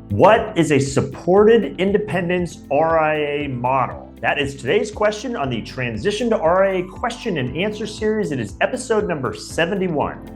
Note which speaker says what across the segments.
Speaker 1: What is a supported independence RIA model? That is today's question on the Transition to RIA question and answer series. It is episode number 71.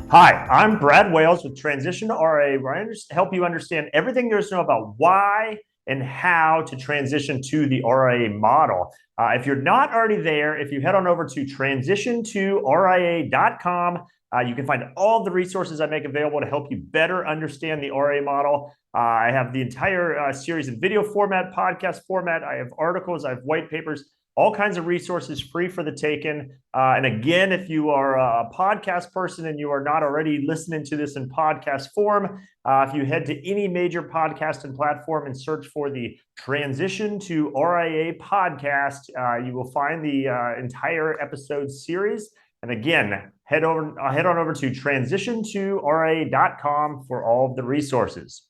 Speaker 1: Hi, I'm Brad Wales with Transition to RIA, where I help you understand everything there is to know about why and how to transition to the RIA model. If you're not already there, if you head on over to transitiontoria.com, you can find all the resources I make available to help you better understand the RIA model. I have the entire series in video format, podcast format. I have articles, I have white papers, all kinds of resources free for the taking. And again, if you are a podcast person and you are not already listening to this in podcast form, if you head to any major podcasting platform and search for the Transition to RIA podcast, you will find the entire episode series. And again, head on over to transitiontoria.com for all of the resources.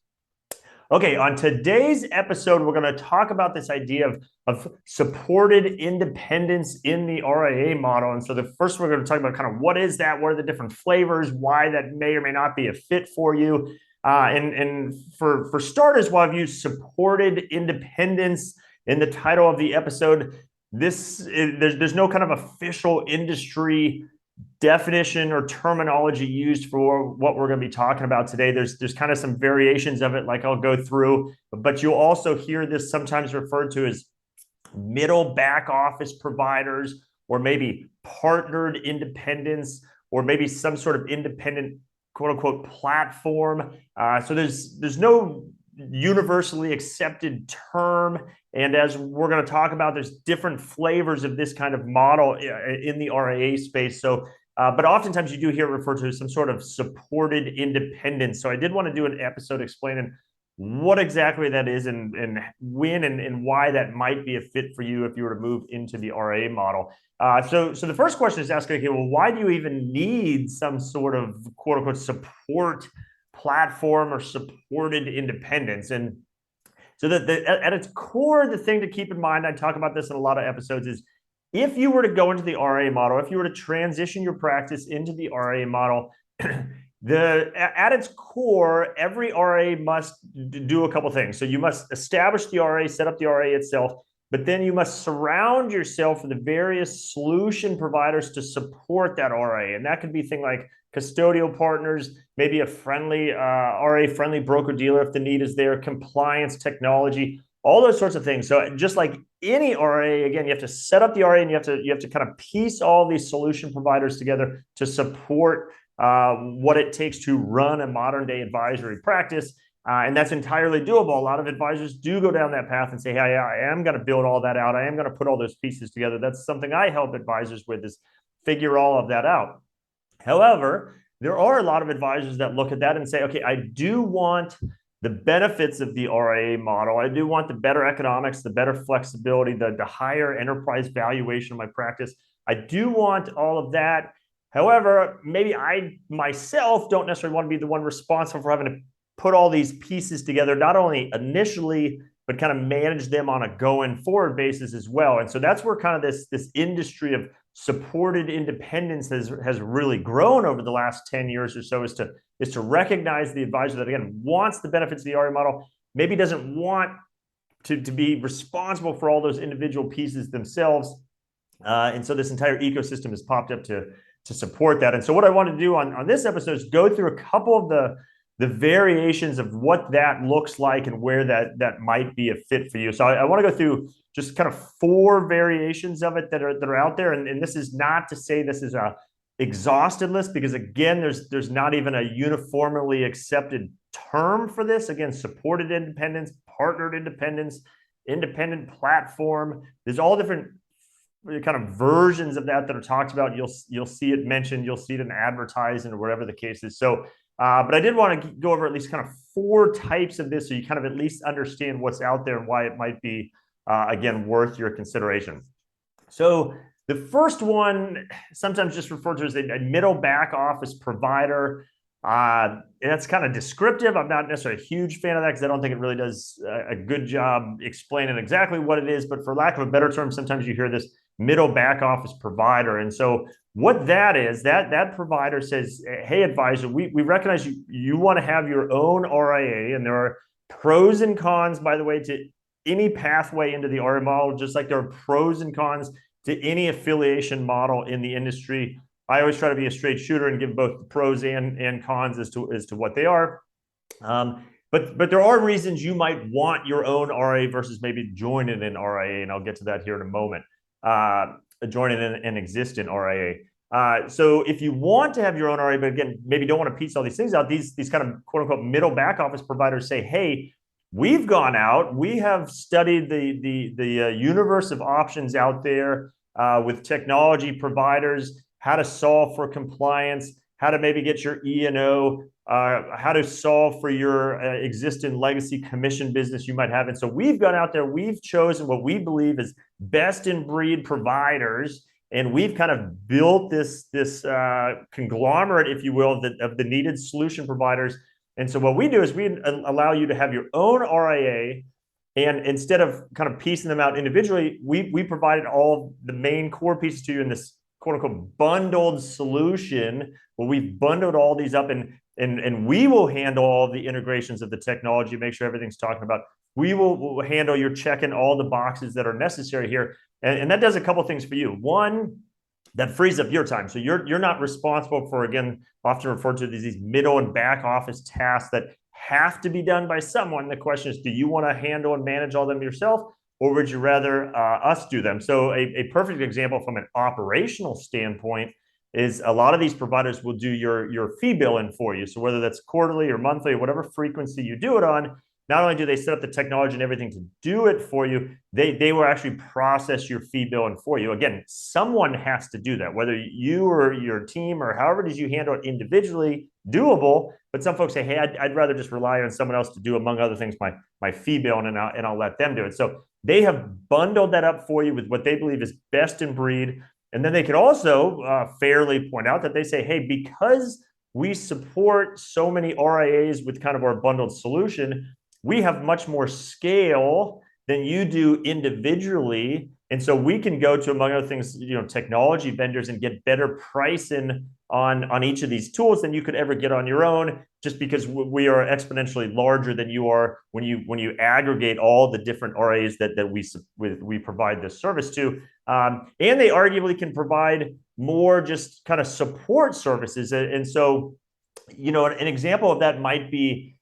Speaker 1: Okay, on today's episode, we're going to talk about this idea of supported independence in the RIA model. And so the first, we're going to talk about kind of what is that, what are the different flavors, why that may or may not be a fit for you. And for starters, while I've used supported independence in the title of the episode, there's no kind of official industry definition or terminology used for what we're going to be talking about today. There's kind of some variations of it, like I'll go through, but you'll also hear this sometimes referred to as middle back office providers, or maybe partnered independence, or maybe some sort of independent quote unquote platform. So there's no universally accepted term. And as we're going to talk about, there's different flavors of this kind of model in the RIA space. So, but oftentimes you do hear it referred to as some sort of supported independence. So I did want to do an episode explaining what exactly that is and when and why that might be a fit for you if you were to move into the RIA model. So the first question is asking, okay, well, why do you even need some sort of quote unquote support platform or supported independence? And so at its core, the thing to keep in mind, I talk about this in a lot of episodes, is if you were to go into the RIA model, if you were to transition your practice into the RIA model, at its core, every RIA must do a couple things. So you must establish the RIA, set up the RIA itself, but then you must surround yourself with the various solution providers to support that RIA. And that could be things like custodial partners, maybe a friendly RIA-friendly broker-dealer if the need is there, compliance, technology, all those sorts of things. So just like any RIA, again, you have to set up the RIA and you have to kind of piece all these solution providers together to support what it takes to run a modern day advisory practice. And that's entirely doable. A lot of advisors do go down that path and say, hey, I am going to build all that out. I am going to put all those pieces together. That's something I help advisors with, is figure all of that out. However, there are a lot of advisors that look at that and say, okay, I do want the benefits of the RIA model. I do want the better economics, the better flexibility, the higher enterprise valuation of my practice. I do want all of that. However, maybe I myself don't necessarily want to be the one responsible for having to put all these pieces together, not only initially, but kind of manage them on a going forward basis as well. And so that's where kind of this industry of supported independence has really grown over the last 10 years or so, is to recognize the advisor that, again, wants the benefits of the RIA model, maybe doesn't want to be responsible for all those individual pieces themselves. And so this entire ecosystem has popped up to support that. And so what I want to do on this episode is go through a couple of the variations of what that looks like and where that might be a fit for you. So I want to go through just kind of 4 variations of it that are out there. And this is not to say this is a exhausted list, because again, there's not even a uniformly accepted term for this. Again, supported independence, partnered independence, independent platform. There's all different kind of versions of that are talked about. You'll see it mentioned, you'll see it in advertising or whatever the case is. So but I did want to go over at least kind of 4 types of this, so you kind of at least understand what's out there and why it might be, again, worth your consideration. So the first one, sometimes just referred to as a middle back office provider. That's kind of descriptive. I'm not necessarily a huge fan of that because I don't think it really does a good job explaining exactly what it is. But for lack of a better term, sometimes you hear this middle back office provider. And so what that is, that provider says, hey, advisor, we recognize you want to have your own RIA, and there are pros and cons, by the way, to any pathway into the RIA model, just like there are pros and cons to any affiliation model in the industry. I always try to be a straight shooter and give both the pros and cons as to what they are. But there are reasons you might want your own RIA versus maybe joining an RIA, and I'll get to that here in a moment. Joining an existing RIA. So if you want to have your own RIA, but again, maybe don't want to piece all these things out, these kind of quote unquote middle back office providers say, hey, we've gone out, we have studied the universe of options out there with technology providers, how to solve for compliance, how to maybe get your E&O, how to solve for your existing legacy commission business you might have. And so we've gone out there, we've chosen what we believe is best in breed providers, and we've kind of built this conglomerate, if you will, of the needed solution providers. And so what we do is we allow you to have your own RIA, and instead of kind of piecing them out individually, we provided all the main core pieces to you in this quote unquote bundled solution, where we've bundled all these up, and we will handle all the integrations of the technology, make sure everything's talking about. We'll handle your checking all the boxes that are necessary here. And that does a couple things for you. One, that frees up your time. So you're not responsible for, again, often referred to as these middle and back office tasks that have to be done by someone. The question is, do you want to handle and manage all them yourself, or would you rather us do them? So a perfect example from an operational standpoint is a lot of these providers will do your fee billing for you. So whether that's quarterly or monthly or whatever frequency you do it on, not only do they set up the technology and everything to do it for you, they will actually process your fee billing for you. Again, someone has to do that, whether you or your team or however it is you handle it individually, doable. But some folks say, hey, I'd rather just rely on someone else to do, among other things, my fee billing, and I'll let them do it. So they have bundled that up for you with what they believe is best in breed. And then they can also fairly point out that they say, hey, because we support so many RIAs with kind of our bundled solution, we have much more scale than you do individually. And so we can go to, among other things, technology vendors and get better pricing on each of these tools than you could ever get on your own, just because we are exponentially larger than you are when you aggregate all the different RIAs that we provide this service to. And they arguably can provide more just kind of support services. And so, an example of that might be,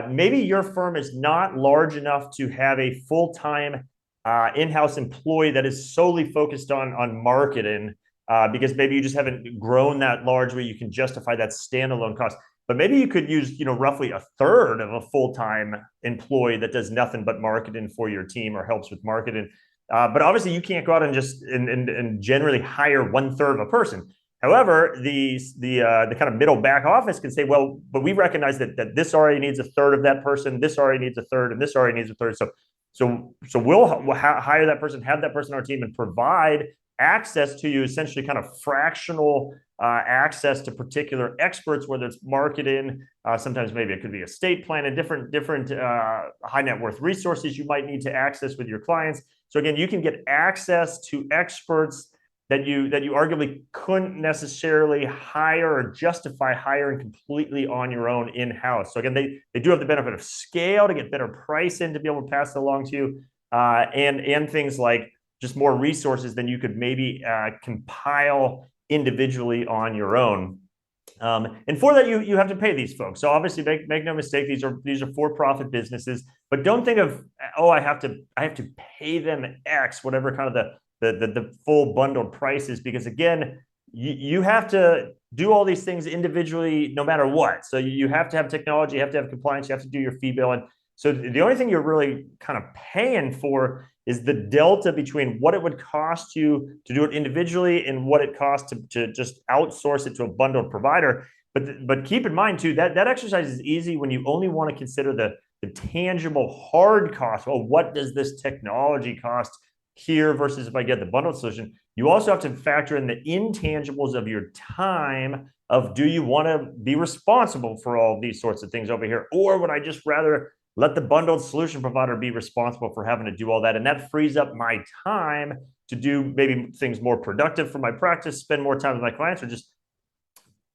Speaker 1: maybe your firm is not large enough to have a full-time in-house employee that is solely focused on marketing, because maybe you just haven't grown that large where you can justify that standalone cost. But maybe you could use, roughly a third of a full-time employee that does nothing but marketing for your team or helps with marketing. But obviously you can't go out and just and generally hire 1/3 of a person. However, the kind of middle back office can say, well, but we recognize that this RIA needs a third of that person, this RIA needs a third, and this RIA needs a third. So we'll hire that person, have that person on our team, and provide access to you, essentially kind of fractional access to particular experts, whether it's marketing, sometimes maybe it could be estate plan, and different high net worth resources you might need to access with your clients. So again, you can get access to experts that you arguably couldn't necessarily hire or justify hiring completely on your own in-house. So again, they do have the benefit of scale to get better pricing to be able to pass it along to you, and things like just more resources than you could maybe compile individually on your own. And for that, you have to pay these folks. So obviously, make no mistake, these are for-profit businesses. But don't think of, oh, I have to pay them X, whatever kind of the full bundled price is, because again, you have to do all these things individually, no matter what. So you have to have technology, you have to have compliance, you have to do your fee billing. So the only thing you're really kind of paying for is the delta between what it would cost you to do it individually and what it costs to just outsource it to a bundled provider. But keep in mind too, that exercise is easy when you only want to consider the tangible hard cost. Well, what does this technology cost here versus if I get the bundled solution? You also have to factor in the intangibles of your time, of do you want to be responsible for all these sorts of things over here, or would I just rather let the bundled solution provider be responsible for having to do all that? And that frees up my time to do maybe things more productive for my practice, spend more time with my clients, or just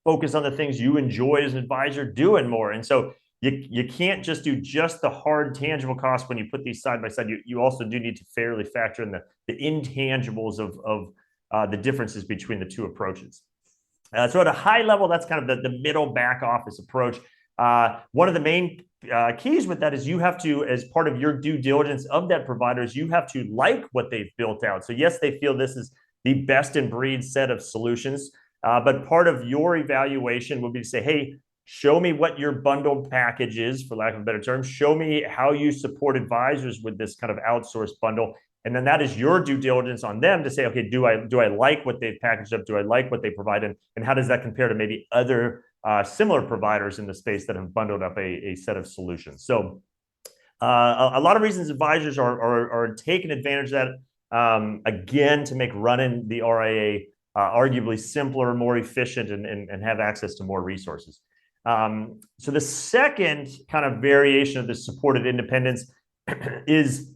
Speaker 1: focus on the things you enjoy as an advisor doing more. And so you can't just do just the hard tangible costs when you put these side by side. You also do need to fairly factor in the intangibles of the differences between the two approaches. So at a high level, that's kind of the middle back office approach. One of the main keys with that is you have to, as part of your due diligence of that provider, is you have to like what they've built out. So yes, they feel this is the best in breed set of solutions, but part of your evaluation would be to say, hey, show me what your bundled package is, for lack of a better term. Show me how you support advisors with this kind of outsourced bundle. And then that is your due diligence on them to say, okay, do I like what they've packaged up? Do I like what they provide? And how does that compare to maybe other similar providers in the space that have bundled up a set of solutions? So a lot of reasons advisors are taking advantage of that, again, to make running the RIA arguably simpler, more efficient, and have access to more resources. So the second kind of variation of the supported independence is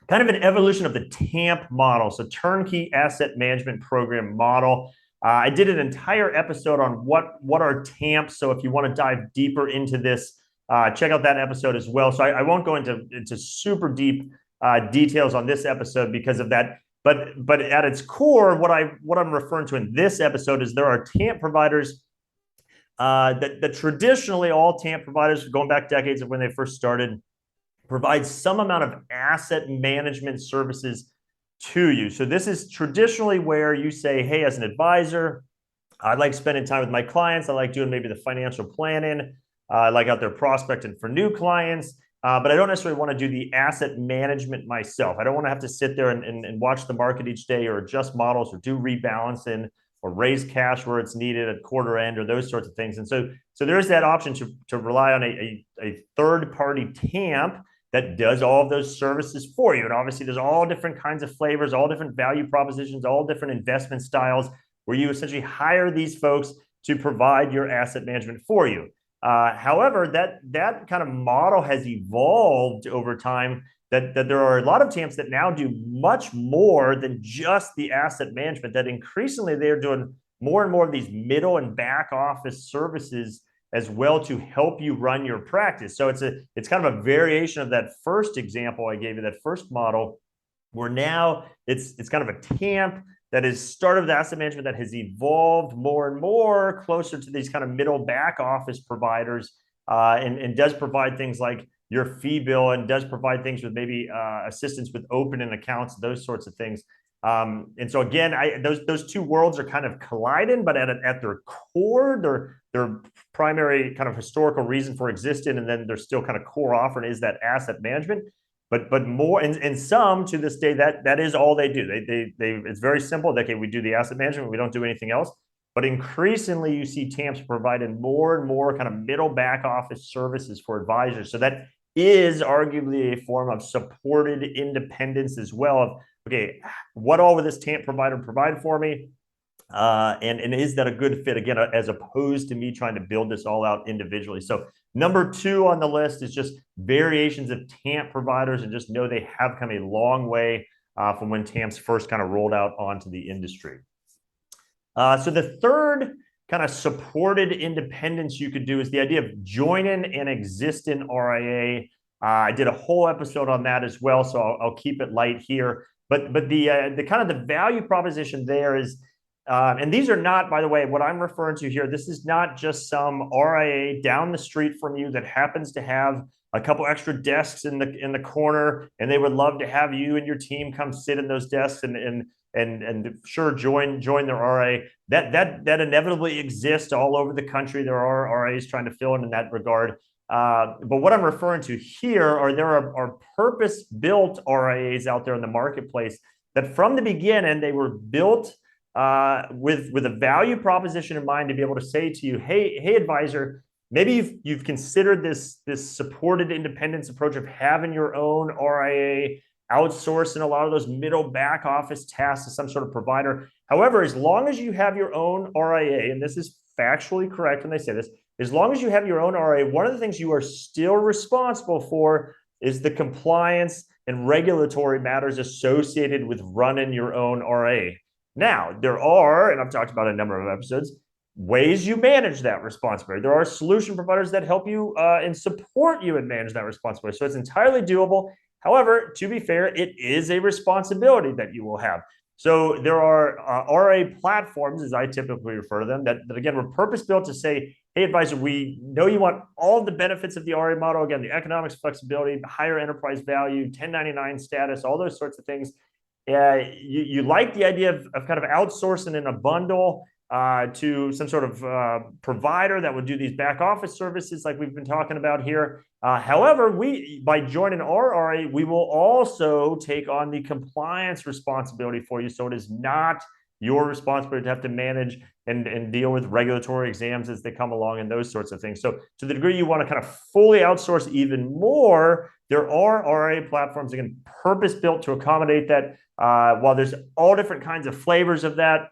Speaker 1: kind of an evolution of the TAMP model, so Turnkey Asset Management Program model. I did an entire episode on what are TAMPs, so if you want to dive deeper into this, check out that episode as well. So I won't go into super deep details on this episode because of that. But at its core, what I'm referring to in this episode is there are TAMP providers that traditionally all TAMP providers, going back decades of when they first started, provide some amount of asset management services to you. So this is traditionally where you say, hey, as an advisor, I like spending time with my clients. I like doing maybe the financial planning. I like out there prospecting for new clients. But I don't necessarily want to do the asset management myself. I don't want to have to sit there and watch the market each day, or adjust models, or do rebalancing, or raise cash where it's needed at quarter end, or those sorts of things. And so there is that option to rely on a third-party TAMP that does all of those services for you. And obviously there's all different kinds of flavors, all different value propositions, all different investment styles, where you essentially hire these folks to provide your asset management for you. However, that kind of model has evolved over time, that there are a lot of TAMPs that now do much more than just the asset management, that increasingly they're doing more and more of these middle and back office services as well to help you run your practice. So it's kind of a variation of that first example I gave you, that first model, where now it's kind of a TAMP that is started with asset management that has evolved more and more closer to these kind of middle back office providers, and does provide things like your fee bill, and does provide things with maybe assistance with opening accounts, those sorts of things. And so again, those two worlds are kind of colliding, but at their core, their primary kind of historical reason for existing, and then their still kind of core offering is that asset management. But more, and some to this day, that is all they do. It's very simple. Okay, we do the asset management, we don't do anything else. But increasingly, you see TAMPs providing more and more kind of middle back office services for advisors. So that is arguably a form of supported independence as well. Of, okay, what all would this TAMP provider provide for me? And is that a good fit, again, as opposed to me trying to build this all out individually? So number 2 on the list is just variations of TAMP providers, and just know they have come a long way from when TAMPs first kind of rolled out onto the industry. So the third kind of supported independence you could do is the idea of joining an existing RIA. I did a whole episode on that as well, so I'll keep it light here. But the kind of the value proposition there is, and these are not, by the way, what I'm referring to here, this is not just some RIA down the street from you that happens to have a couple extra desks in the corner, and they would love to have you and your team come sit in those desks and sure, join their RIA. That inevitably exists all over the country. There are RIAs trying to fill in that regard. But what I'm referring to here are there are purpose-built RIAs out there in the marketplace that from the beginning, they were built with a value proposition in mind, to be able to say to you, hey advisor, maybe you've considered this supported independence approach of having your own RIA, outsourcing a lot of those middle back office tasks to some sort of provider. However, as long as you have your own RIA, and this is factually correct when they say this, as long as you have your own RIA, one of the things you are still responsible for is the compliance and regulatory matters associated with running your own RIA. Now, there are, and I've talked about a number of episodes, ways you manage that responsibility. There are solution providers that help you and support you and manage that responsibility. So it's entirely doable. However, to be fair, it is a responsibility that you will have. So there are RIA platforms, as I typically refer to them, that again were purpose-built to say, hey, advisor, we know you want all the benefits of the RIA model. Again, the economics, flexibility, higher enterprise value, 1099 status, all those sorts of things. You like the idea of kind of outsourcing in a bundle to some sort of provider that would do these back office services like we've been talking about here. However, by joining our RIA, we will also take on the compliance responsibility for you. So it is not your responsibility to have to manage and deal with regulatory exams as they come along and those sorts of things. So to the degree you want to kind of fully outsource even more, there are RIA platforms, again, purpose-built to accommodate that. While there's all different kinds of flavors of that,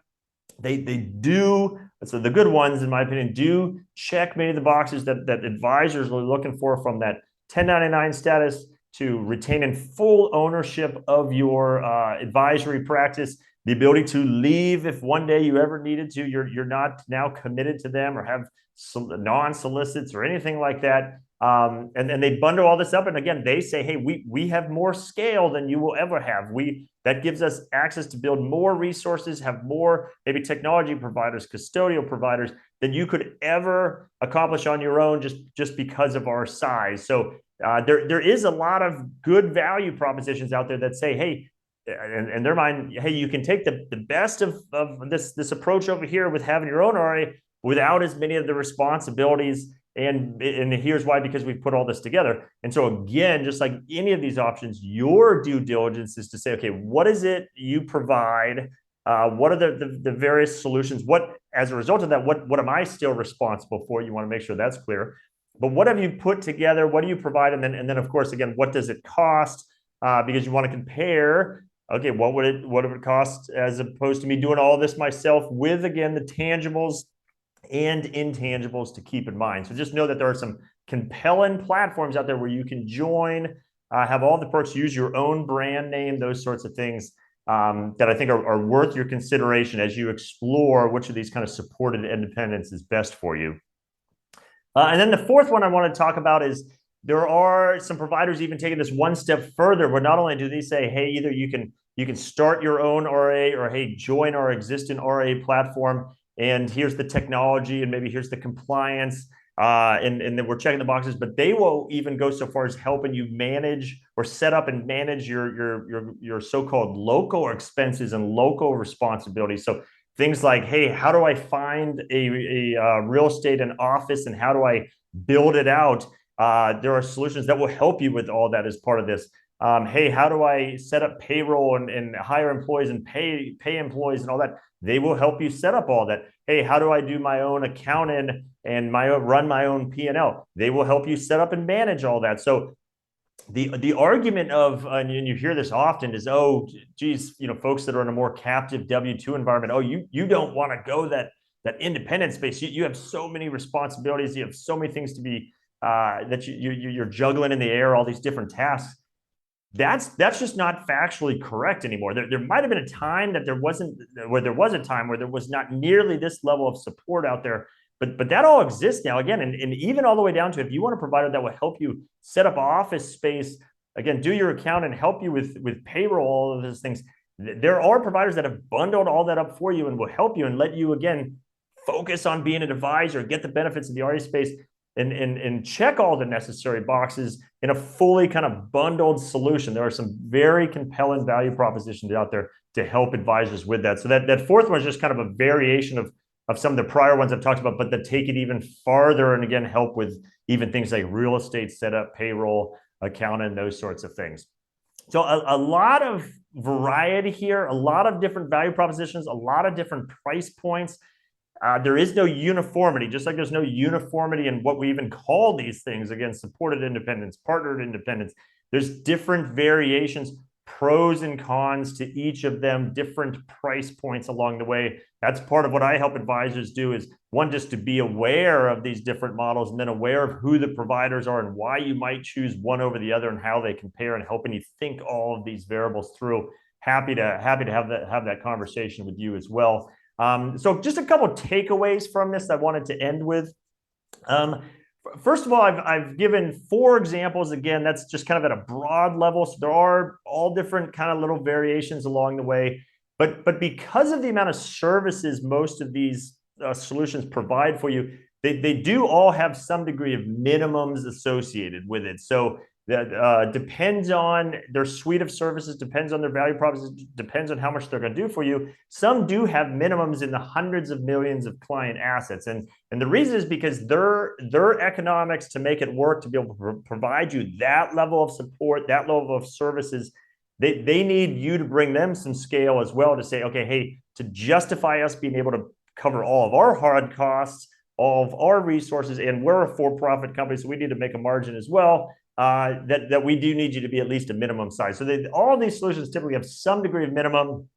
Speaker 1: they do, so the good ones, in my opinion, do check many of the boxes that advisors are looking for, from that 1099 status to retaining full ownership of your advisory practice, the ability to leave if one day you ever needed to, you're not now committed to them or have non-solicits or anything like that. And they bundle all this up. And again, they say, hey, we have more scale than you will ever have. That gives us access to build more resources, have more maybe technology providers, custodial providers than you could ever accomplish on your own just because of our size. So there is a lot of good value propositions out there that say, hey, in their mind, hey, you can take the best of this approach over here with having your own RIA without as many of the responsibilities. And here's why, because we've put all this together. And so again, just like any of these options, your due diligence is to say, okay, what is it you provide? What are the various solutions? What, as a result of that, what am I still responsible for? You want to make sure that's clear. But what have you put together? What do you provide? And then of course, again, what does it cost? Because you want to compare, okay, what would it cost as opposed to me doing all this myself with, again, the tangibles and intangibles to keep in mind. So just know that there are some compelling platforms out there where you can join, have all the perks, use your own brand name, those sorts of things that I think are worth your consideration as you explore which of these kind of supported independence is best for you. And then the fourth one I want to talk about is there are some providers even taking this one step further, where not only do they say, hey, either you can start your own RIA, or hey, join our existing RIA platform, and here's the technology, and maybe here's the compliance, and then we're checking the boxes, but they will even go so far as helping you manage or set up and manage your so-called local expenses and local responsibilities. So things like, hey, how do I find a real estate and office, and how do I build it out? There are solutions that will help you with all that as part of this. Hey, how do I set up payroll and hire employees and pay employees and all that? They will help you set up all that. Hey, how do I do my own accounting and run my own P&L? They will help you set up and manage all that. So the argument of, and you hear this often, is, oh, geez, folks that are in a more captive W-2 environment, oh, you don't want to go that independent space. You have so many responsibilities. You have so many things to be that you're juggling in the air, all these different tasks. That's just not factually correct anymore. There might have been a time that there was a time where there was not nearly this level of support out there, but that all exists now. Again, and even all the way down to, if you want a provider that will help you set up office space, again, do your account and help you with payroll, all of those things. There are providers that have bundled all that up for you and will help you and let you, again, focus on being an advisor, get the benefits of the RIA space, and check all the necessary boxes in a fully kind of bundled solution. There are some very compelling value propositions out there to help advisors with that. So that fourth one is just kind of a variation of some of the prior ones I've talked about, but that take it even farther and, again, help with even things like real estate setup, payroll, accounting, those sorts of things. So a lot of variety here, a lot of different value propositions, a lot of different price points. There is no uniformity, just like there's no uniformity in what we even call these things. Again, supported independence, partnered independence. There's different variations, pros and cons to each of them, different price points along the way. That's part of what I help advisors do, is one, just to be aware of these different models, and then aware of who the providers are and why you might choose one over the other and how they compare, and helping you think all of these variables through. Happy to have that conversation with you as well. So just a couple of takeaways from this I wanted to end with. First of all, I've given 4 examples. Again, that's just kind of at a broad level. So there are all different kind of little variations along the way. But because of the amount of services most of these solutions provide for you, they do all have some degree of minimums associated with it. So that depends on their suite of services, depends on their value proposition, depends on how much they're going to do for you. Some do have minimums in the hundreds of millions of client assets. And the reason is because their economics, to make it work, to be able to provide you that level of support, that level of services, they need you to bring them some scale as well, to say, okay, hey, to justify us being able to cover all of our hard costs, all of our resources, and we're a for-profit company, so we need to make a margin as well. That we do need you to be at least a minimum size. So all of these solutions typically have some degree of minimum,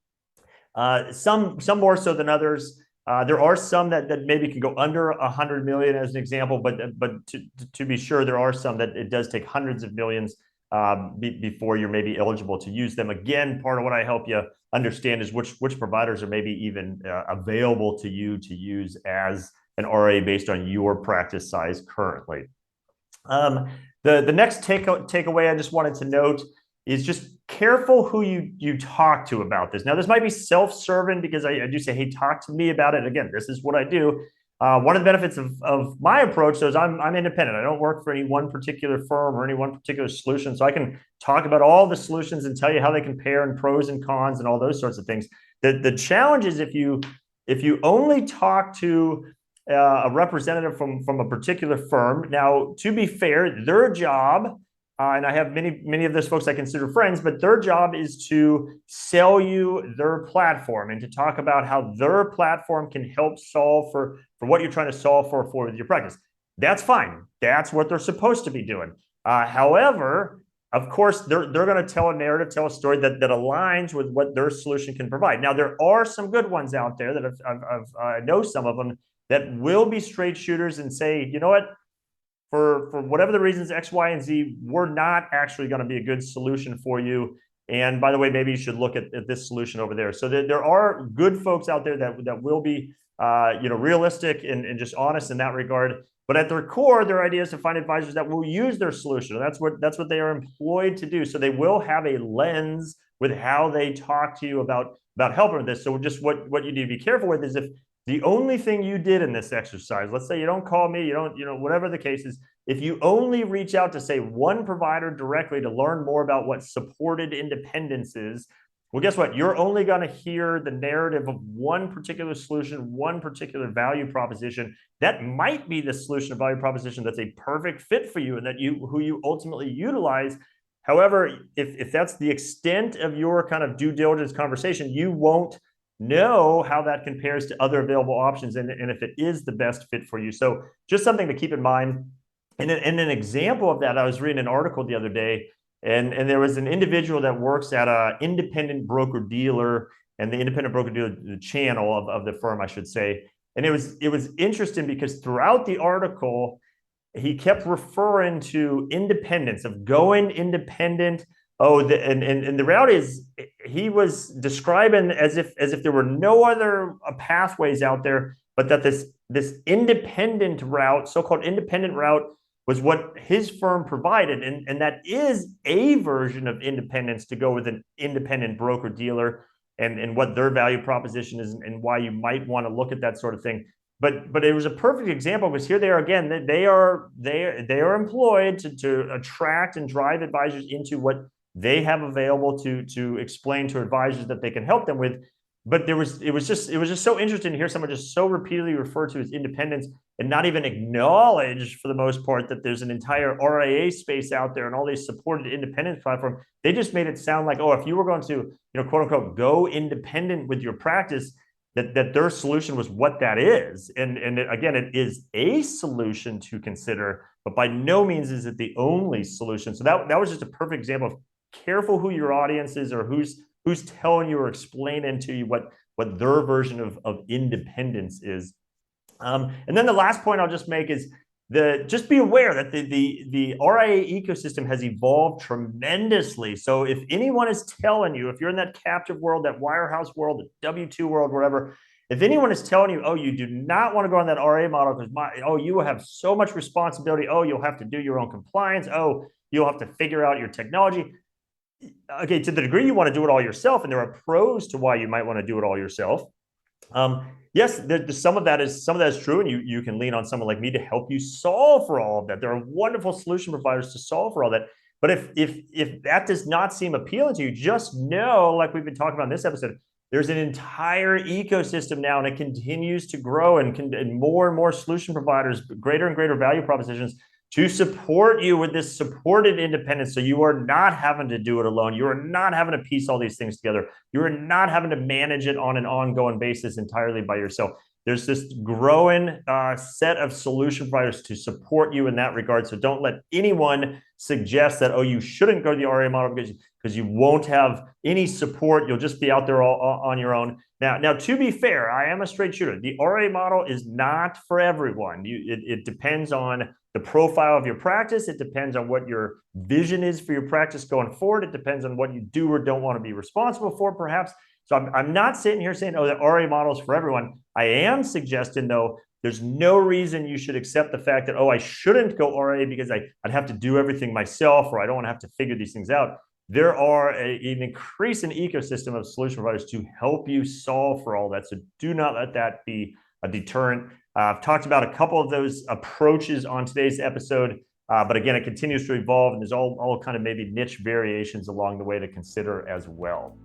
Speaker 1: some more so than others. There are some that maybe can go under 100 million as an example, but to be sure, there are some that it does take hundreds of millions before you're maybe eligible to use them. Again, part of what I help you understand is which providers are maybe even available to you to use as an RA based on your practice size currently. The next takeaway I just wanted to note is just careful who you talk to about this. Now, this might be self-serving because I do say, hey, talk to me about it. Again, this is what I do. One of the benefits of my approach is I'm independent. I don't work for any one particular firm or any one particular solution. So I can talk about all the solutions and tell you how they compare and pros and cons and all those sorts of things. The challenge is if you only talk to a representative from a particular firm. Now, to be fair, their job, and I have many of those folks I consider friends, but their job is to sell you their platform and to talk about how their platform can help solve for what you're trying to solve for with your practice. That's fine. That's what they're supposed to be doing. However, of course, they're going to tell a narrative, tell a story that aligns with what their solution can provide. Now, there are some good ones out there that I know some of them that will be straight shooters and say, you know what, for whatever the reasons X, Y, and Z, we're not actually going to be a good solution for you. And by the way, maybe you should look at this solution over there. So there are good folks out there that will be realistic and just honest in that regard. But at their core, their idea is to find advisors that will use their solution. That's what they are employed to do. So they will have a lens with how they talk to you about helping with this. So just what you need to be careful with is if the only thing you did in this exercise, let's say you don't call me, you don't, whatever the case is, if you only reach out to, say, one provider directly to learn more about what supported independence is, well, guess what? You're only going to hear the narrative of one particular solution, one particular value proposition. That might be the solution or value proposition that's a perfect fit for you and who you ultimately utilize. However, if that's the extent of your kind of due diligence conversation, you won't know how that compares to other available options and if it is the best fit for you. So just something to keep in mind. And an example of that, I was reading an article the other day, and there was an individual that works at an independent broker-dealer, and the independent broker-dealer, the channel of the firm, I should say. And it was interesting because throughout the article, he kept referring to independence, of going independent. And the reality is he was describing as if there were no other pathways out there, but that this independent route, so-called independent route, was what his firm provided. And that is a version of independence, to go with an independent broker-dealer and what their value proposition is and why you might want to look at that sort of thing. But it was a perfect example because here they are again. They are employed to attract and drive advisors into what they have available to explain to advisors that they can help them with. But it was just so interesting to hear someone just so repeatedly refer to as independence and not even acknowledge, for the most part, that there's an entire RIA space out there and all these supported independence platforms. They just made it sound like, oh, if you were going to, quote unquote, go independent with your practice, that their solution was what that is. And again, it is a solution to consider, but by no means is it the only solution. So that was just a perfect example of careful who your audience is or who's telling you or explaining to you what their version of independence is. And then the last point I'll just make is just be aware that the RIA ecosystem has evolved tremendously. So if anyone is telling you, if you're in that captive world, that wirehouse world, the W-2 world, whatever, if anyone is telling you, oh, you do not want to go on that RIA model because you will have so much responsibility. Oh, you'll have to do your own compliance. Oh, you'll have to figure out your technology. Okay, to the degree you want to do it all yourself, and there are pros to why you might want to do it all yourself. Yes, some of that is true, and you can lean on someone like me to help you solve for all of that. There are wonderful solution providers to solve for all that. But if that does not seem appealing to you, just know, like we've been talking about in this episode, there's an entire ecosystem now, and it continues to grow, and more and more solution providers, greater and greater value propositions to support you with this supported independence. So you are not having to do it alone. You are not having to piece all these things together. You are not having to manage it on an ongoing basis entirely by yourself. There's this growing set of solution providers to support you in that regard. So don't let anyone suggest that, oh, you shouldn't go to the RIA model because you won't have any support. You'll just be out there all on your own. Now, to be fair, I am a straight shooter. The RIA model is not for everyone. It depends on the profile of your practice. It depends on what your vision is for your practice going forward. It depends on what you do or don't want to be responsible for, perhaps. So I'm not sitting here saying, oh, the RIA model is for everyone. I am suggesting, though, there's no reason you should accept the fact that, oh, I shouldn't go RIA because I'd have to do everything myself, or I don't want to have to figure these things out. There are an increasing ecosystem of solution providers to help you solve for all that. So do not let that be a deterrent. I've talked about a couple of those approaches on today's episode, but again, it continues to evolve, and there's all kind of maybe niche variations along the way to consider as well.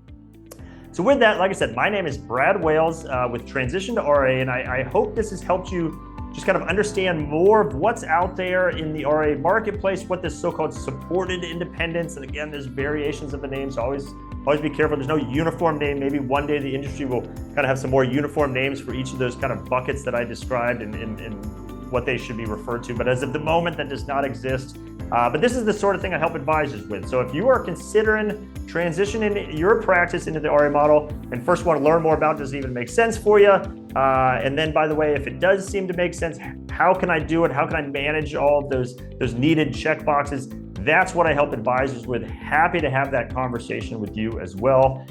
Speaker 1: So with that, like I said, my name is Brad Wales with Transition to RIA, and I hope this has helped you just kind of understand more of what's out there in the RIA marketplace, what this so-called supported independence, and again, there's variations of the names, so always be careful. There's no uniform name. Maybe one day the industry will kind of have some more uniform names for each of those kind of buckets that I described and what they should be referred to. But as of the moment, that does not exist. But this is the sort of thing I help advisors with. So if you are considering transitioning your practice into the RIA model and first want to learn more about, does it even make sense for you? And then, by the way, if it does seem to make sense, how can I do it? How can I manage all of those needed check boxes? That's what I help advisors with. Happy to have that conversation with you as well.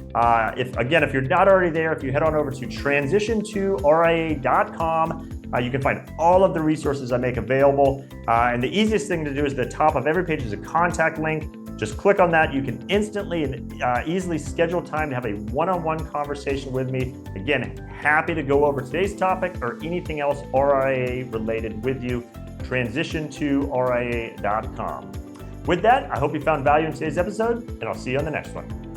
Speaker 1: If you're not already there, if you head on over to transitiontoria.com, you can find all of the resources I make available. And the easiest thing to do is the top of every page is a contact link. Just click on that. You can instantly and easily schedule time to have a one-on-one conversation with me. Again, happy to go over today's topic or anything else RIA related with you. Transitiontoria.com. With that, I hope you found value in today's episode, and I'll see you on the next one.